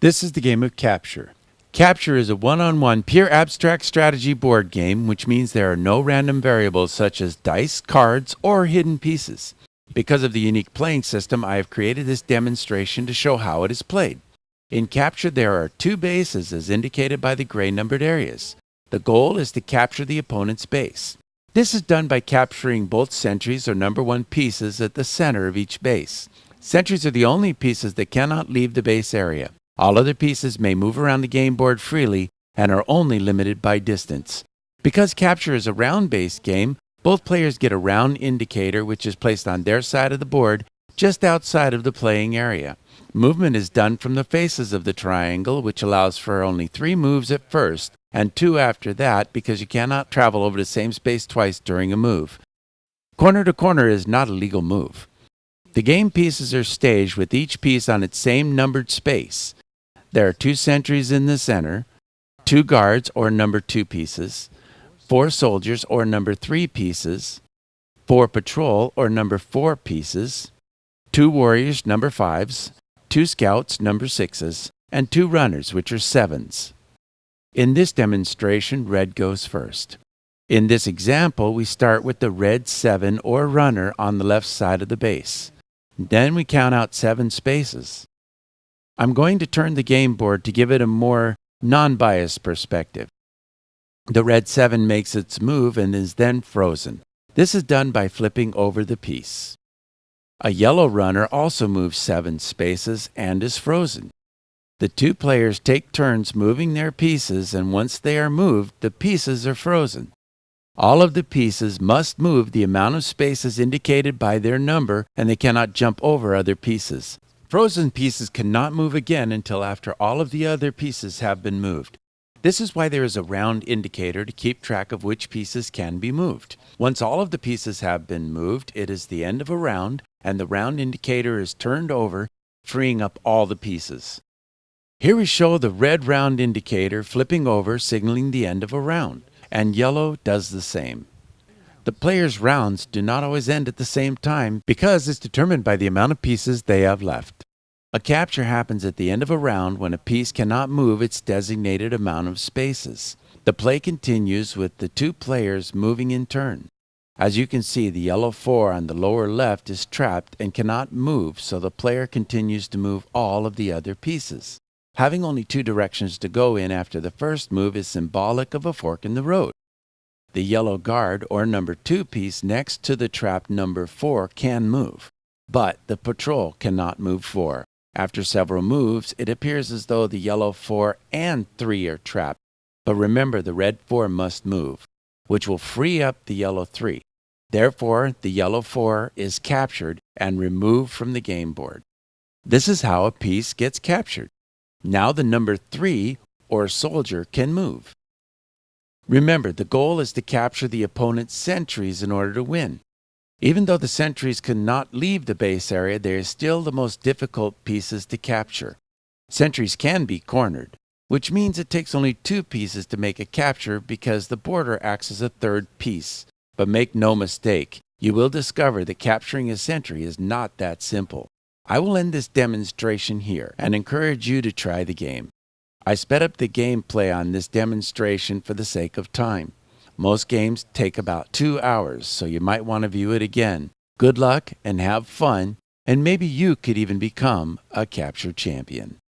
This is the game of Capture. Capture is a one-on-one pure abstract strategy board game, which means there are no random variables such as dice, cards, or hidden pieces. Because of the unique playing system, I have created this demonstration to show how it is played. In Capture, there are two bases as indicated by the gray numbered areas. The goal is to capture the opponent's base. This is done by capturing both sentries or number one pieces at the center of each base. Sentries are the only pieces that cannot leave the base area. All other pieces may move around the game board freely and are only limited by distance. Because Capture is a round-based game, both players get a round indicator which is placed on their side of the board just outside of the playing area. Movement is done from the faces of the triangle, which allows for only 3 moves at first and 2 after that because you cannot travel over the same space twice during a move. Corner to corner is not a legal move. The game pieces are staged with each piece on its same numbered space. There are 2 sentries in the center, 2 guards or number 2 pieces, 4 soldiers or number 3 pieces, 4 patrol or number 4 pieces, 2 warriors number 5s, 2 scouts number 6s, and 2 runners which are 7s. In this demonstration, red goes first. In this example, we start with the red 7 or runner on the left side of the base. Then we count out 7 spaces. I'm going to turn the game board to give it a more non-biased perspective. The red 7 makes its move and is then frozen. This is done by flipping over the piece. A yellow runner also moves 7 spaces and is frozen. The 2 players take turns moving their pieces, and once they are moved, the pieces are frozen. All of the pieces must move the amount of spaces indicated by their number, and they cannot jump over other pieces. Frozen pieces cannot move again until after all of the other pieces have been moved. This is why there is a round indicator to keep track of which pieces can be moved. Once all of the pieces have been moved, it is the end of a round, and the round indicator is turned over, freeing up all the pieces. Here we show the red round indicator flipping over, signaling the end of a round, and yellow does the same. The players' rounds do not always end at the same time because it's determined by the amount of pieces they have left. A capture happens at the end of a round when a piece cannot move its designated amount of spaces. The play continues with the 2 players moving in turn. As you can see, the yellow 4 on the lower left is trapped and cannot move, so the player continues to move all of the other pieces. Having only 2 directions to go in after the first move is symbolic of a fork in the road. The yellow guard or number 2 piece next to the trapped number 4 can move, but the patrol cannot move 4. After several moves, it appears as though the yellow 4 and 3 are trapped, but remember the red 4 must move, which will free up the yellow 3. Therefore, the yellow 4 is captured and removed from the game board. This is how a piece gets captured. Now the number 3 or soldier can move. Remember, the goal is to capture the opponent's sentries in order to win. Even though the sentries cannot leave the base area, they are still the most difficult pieces to capture. Sentries can be cornered, which means it takes only 2 pieces to make a capture because the border acts as a 3rd piece. But make no mistake, you will discover that capturing a sentry is not that simple. I will end this demonstration here and encourage you to try the game. I sped up the gameplay on this demonstration for the sake of time. Most games take about 2 hours, so you might want to view it again. Good luck and have fun, and maybe you could even become a Capture champion.